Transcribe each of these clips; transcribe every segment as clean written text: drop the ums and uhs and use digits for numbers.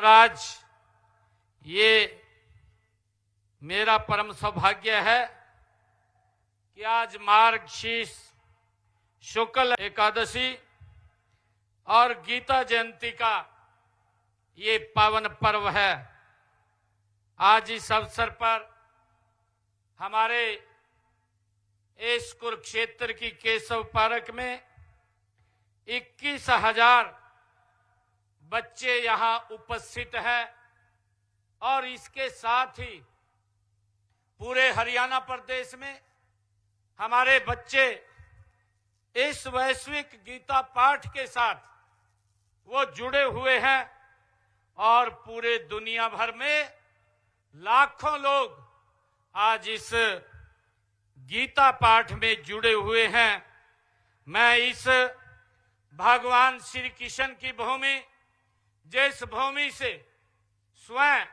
और आज ये मेरा परम सौभाग्य है कि आज मार्गशीर्ष शुक्ल एकादशी और गीता जयंती का ये पावन पर्व है। आज इस अवसर पर हमारे इस कुरुक्षेत्र की केशव पार्क में 21,000 बच्चे यहाँ उपस्थित हैं और इसके साथ ही पूरे हरियाणा प्रदेश में हमारे बच्चे इस वैश्विक गीता पाठ के साथ वो जुड़े हुए हैं और पूरे दुनिया भर में लाखों लोग आज इस गीता पाठ में जुड़े हुए हैं। मैं इस भगवान श्री कृष्ण की भूमि, जिस भूमि से स्वयं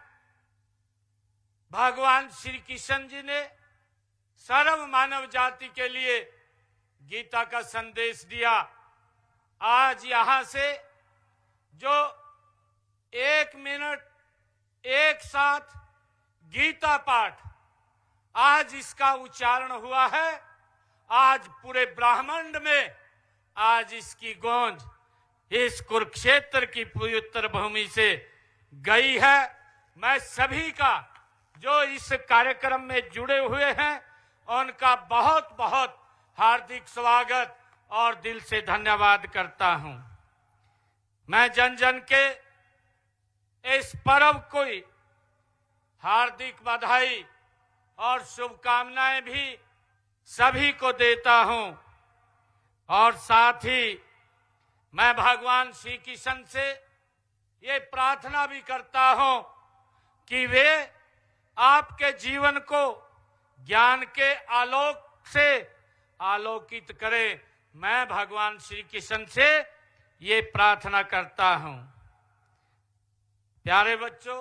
भगवान श्री कृष्ण जी ने सर्व मानव जाति के लिए गीता का संदेश दिया, आज यहां से जो 1 मिनट एक साथ गीता पाठ आज इसका उच्चारण हुआ है, आज पूरे ब्रह्मांड में आज इसकी गूंज इस कुरुक्षेत्र की पवित्र भूमि से गई है। मैं सभी का जो इस कार्यक्रम में जुड़े हुए हैं उनका बहुत बहुत हार्दिक स्वागत और दिल से धन्यवाद करता हूं। मैं जन जन के इस पर्व को हार्दिक बधाई और शुभकामनाएं भी सभी को देता हूं और साथ ही मैं भगवान श्री कृष्ण से ये प्रार्थना भी करता हूं कि वे आपके जीवन को ज्ञान के आलोक से आलोकित करें। मैं भगवान श्री कृष्ण से ये प्रार्थना करता हूं। प्यारे बच्चों,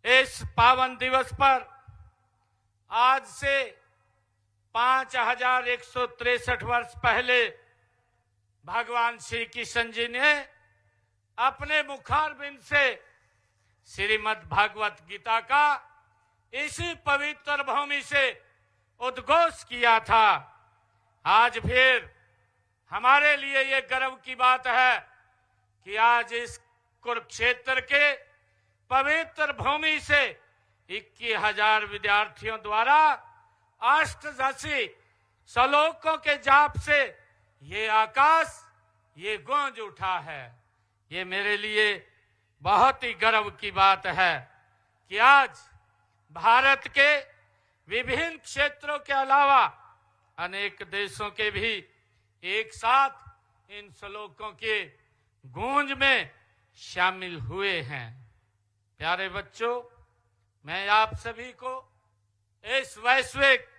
इस पावन दिवस पर आज से 5163 वर्ष पहले भगवान श्री कृष्ण जी ने अपने मुखारबिंद से श्रीमद् भागवत गीता का इसी पवित्र भूमि से उद्घोष किया था। आज फिर हमारे लिए ये गर्व की बात है कि आज इस कुरुक्षेत्र के पवित्र भूमि से 21,000 विद्यार्थियों द्वारा अष्टदशी श्लोकों के जाप से ये आकाश ये गूंज उठा है। ये मेरे लिए बहुत ही गर्व की बात है कि आज भारत के विभिन्न क्षेत्रों के अलावा अनेक देशों के भी एक साथ इन श्लोकों के गूंज में शामिल हुए हैं। प्यारे बच्चों, मैं आप सभी को इस वैश्विक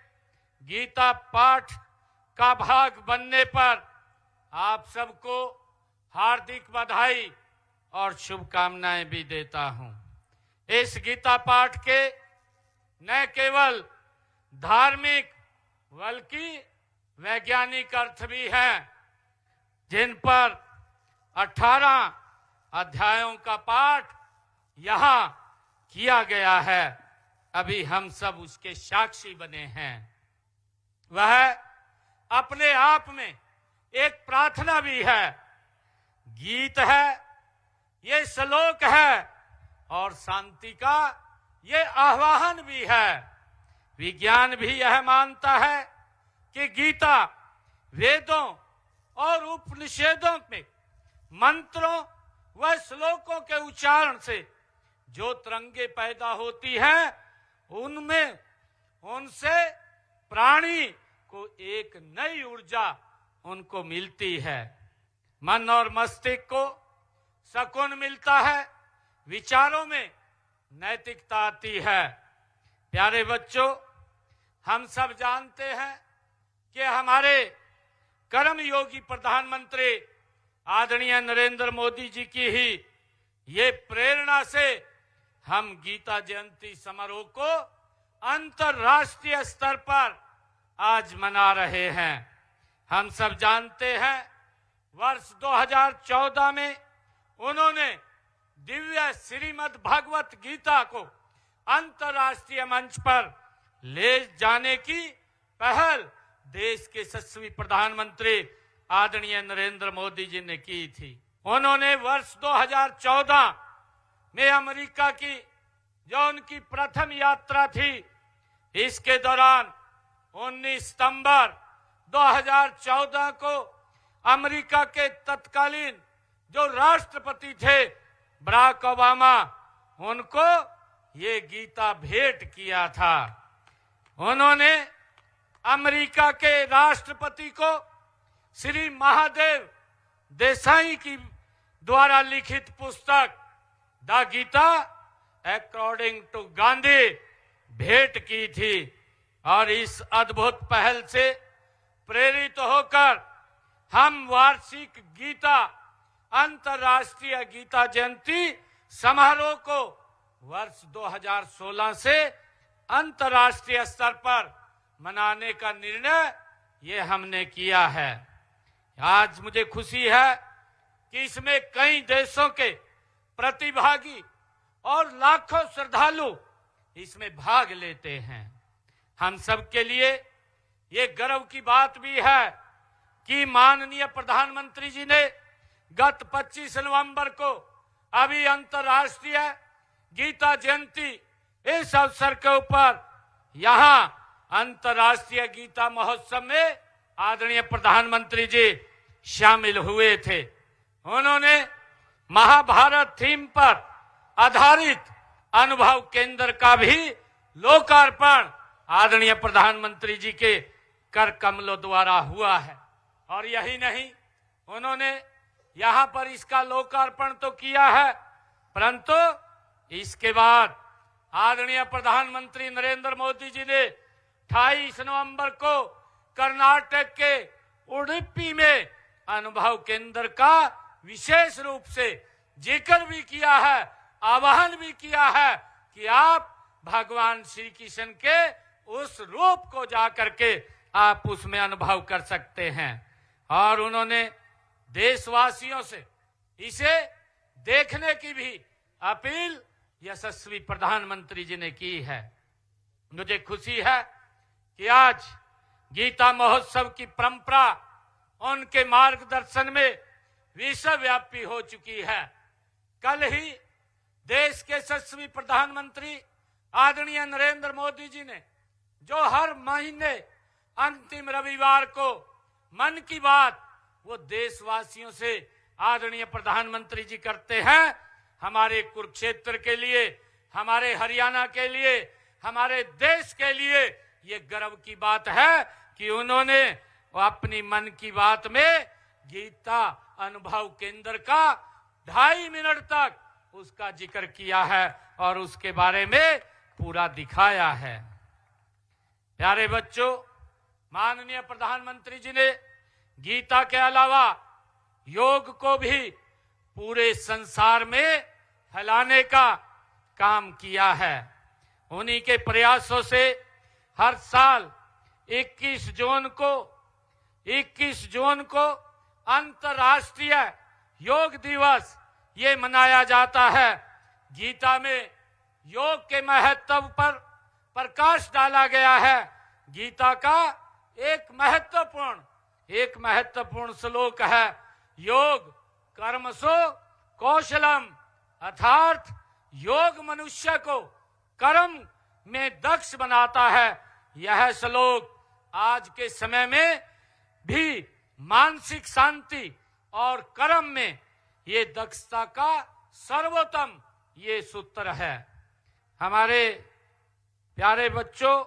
गीता पाठ का भाग बनने पर आप सबको हार्दिक बधाई और शुभकामनाएं भी देता हूं। इस गीता पाठ के न केवल धार्मिक बल्कि वैज्ञानिक अर्थ भी हैं, जिन पर 18 अध्यायों का पाठ यहाँ किया गया है। अभी हम सब उसके साक्षी बने हैं। वह अपने आप में एक प्रार्थना भी है, गीत है, ये श्लोक है और शांति का ये आह्वान भी है। विज्ञान भी यह मानता है कि गीता वेदों और उपनिषदों में मंत्रों व श्लोकों के उच्चारण से जो तरंगे पैदा होती हैं, उनमें उनसे प्राणी को एक नई ऊर्जा उनको मिलती है। मन और मस्तिष्क को सुकून मिलता है, विचारों में नैतिकता आती है। प्यारे बच्चों, हम सब जानते हैं कि हमारे कर्म योगी प्रधानमंत्री आदरणीय नरेंद्र मोदी जी की ही ये प्रेरणा से हम गीता जयंती समारोह को अंतर्राष्ट्रीय स्तर पर आज मना रहे हैं। हम सब जानते हैं वर्ष 2014 में उन्होंने दिव्य श्रीमद् भागवत गीता को अंतर्राष्ट्रीय मंच पर ले जाने की पहल देश के यशस्वी प्रधानमंत्री आदरणीय नरेंद्र मोदी जी ने की थी। उन्होंने वर्ष 2014 में अमेरिका की जो उनकी प्रथम यात्रा थी, इसके दौरान 19 सितंबर 2014 को अमेरिका के तत्कालीन जो राष्ट्रपति थे बराक ओबामा, उनको ये गीता भेंट किया था। उन्होंने अमेरिका के राष्ट्रपति को श्री महादेव देसाई की द्वारा लिखित पुस्तक the Gita according to Gandhi भेंट की थी। और इस अद्भुत पहल से प्रेरित होकर हम वार्षिक गीता अंतर्राष्ट्रीय गीता जयंती समारोह को वर्ष 2016 से अंतर्राष्ट्रीय स्तर पर मनाने का निर्णय ये हमने किया है। आज मुझे खुशी है कि इसमें कई देशों के प्रतिभागी और लाखों श्रद्धालु इसमें भाग लेते हैं। हम सब के लिए ये गर्व की बात भी है कि माननीय प्रधानमंत्री जी ने गत 25 नवंबर को अभी अंतर्राष्ट्रीय गीता जयंती इस अवसर के ऊपर यहाँ अंतर्राष्ट्रीय गीता महोत्सव में आदरणीय प्रधानमंत्री जी शामिल हुए थे। उन्होंने महाभारत थीम पर आधारित अनुभव केंद्र का भी लोकार्पण आदरणीय प्रधानमंत्री जी के कर कमलों द्वारा हुआ है। और यही नहीं, उन्होंने यहाँ पर इसका लोकार्पण तो किया है, परंतु इसके बाद आदरणीय प्रधानमंत्री नरेंद्र मोदी जी ने 28 नवंबर को कर्नाटक के उडुपी में अनुभव केंद्र का विशेष रूप से जिक्र भी किया है, आह्वान भी किया है कि आप भगवान श्री कृष्ण के उस रूप को जाकर के आप उसमें अनुभव कर सकते हैं। और उन्होंने देशवासियों से इसे देखने की भी अपील यशस्वी प्रधानमंत्री जी ने की है। मुझे खुशी है कि आज गीता महोत्सव की परंपरा उनके मार्गदर्शन में विश्वव्यापी हो चुकी है। कल ही देश के यशस्वी प्रधानमंत्री आदरणीय नरेंद्र मोदी जी ने जो हर महीने अंतिम रविवार को मन की बात वो देशवासियों से आदरणीय प्रधानमंत्री जी करते हैं, हमारे कुरुक्षेत्र के लिए, हमारे हरियाणा के लिए, हमारे देश के लिए ये गर्व की बात है कि उन्होंने अपनी मन की बात में गीता अनुभव केंद्र का 2.5 मिनट तक उसका जिक्र किया है और उसके बारे में पूरा दिखाया है। प्यारे बच्चों, माननीय प्रधानमंत्री जी ने गीता के अलावा योग को भी पूरे संसार में फैलाने का काम किया है। उन्हीं के प्रयासों से हर साल 21 जून को अंतर्राष्ट्रीय योग दिवस ये मनाया जाता है। गीता में योग के महत्व पर प्रकाश डाला गया है। गीता का एक महत्वपूर्ण श्लोक है, योग कर्मसु कौशलम, अर्थात योग मनुष्य को कर्म में दक्ष बनाता है। यह श्लोक आज के समय में भी मानसिक शांति और कर्म में ये दक्षता का सर्वोत्तम ये सूत्र है। हमारे प्यारे बच्चों,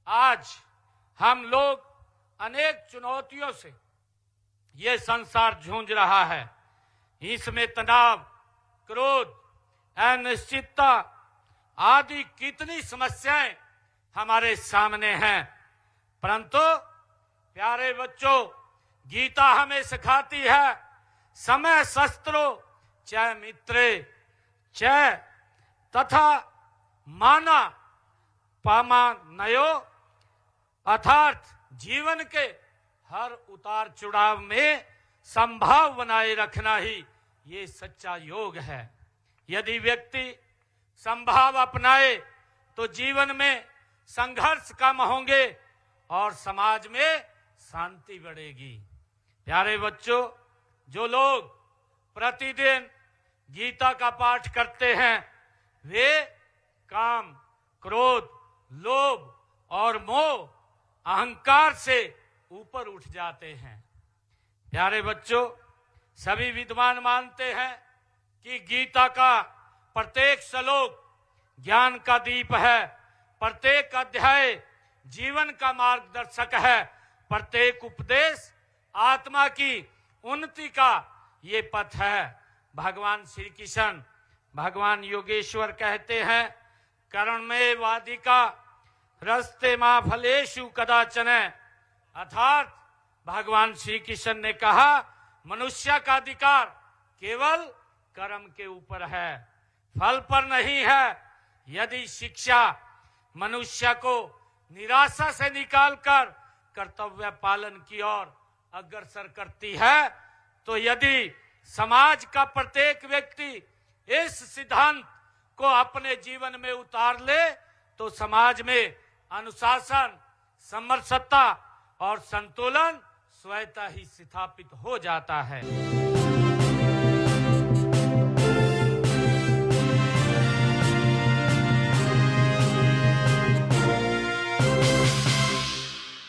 आज हम लोग अनेक चुनौतियों से ये संसार जूझ रहा है। इसमें तनाव, क्रोध, अनिश्चितता आदि कितनी समस्याएं हमारे सामने हैं, परंतु प्यारे बच्चों, गीता हमें सिखाती है समय शस्त्रो च मित्रे च तथा माना पामानयो, अर्थात जीवन के हर उतार चढ़ाव में संभाव बनाए रखना ही ये सच्चा योग है। यदि व्यक्ति समभाव अपनाए तो जीवन में संघर्ष कम होंगे और समाज में शांति बढ़ेगी। प्यारे बच्चों, जो लोग प्रतिदिन गीता का पाठ करते हैं वे काम, क्रोध, लोभ और मोह, अहंकार से ऊपर उठ जाते हैं। प्यारे बच्चों, सभी विद्वान मानते हैं कि गीता का प्रत्येक श्लोक ज्ञान का दीप है, प्रत्येक अध्याय जीवन का मार्गदर्शक है, प्रत्येक उपदेश आत्मा की उन्नति का ये पथ है। भगवान श्री कृष्ण, भगवान योगेश्वर कहते हैं, कर्ममेव वादिका रस्ते मा फलेषु कदाचन। अर्थात भगवान श्री कृष्ण ने कहा, मनुष्य का अधिकार केवल कर्म के ऊपर है, फल पर नहीं है। यदि शिक्षा मनुष्य को निराशा से निकालकर कर्तव्य पालन की ओर अग्रसर करती है, तो यदि समाज का प्रत्येक व्यक्ति इस सिद्धांत को अपने जीवन में उतार ले तो समाज में अनुशासन, समरसता और संतुलन स्वतः ही स्थापित हो जाता है।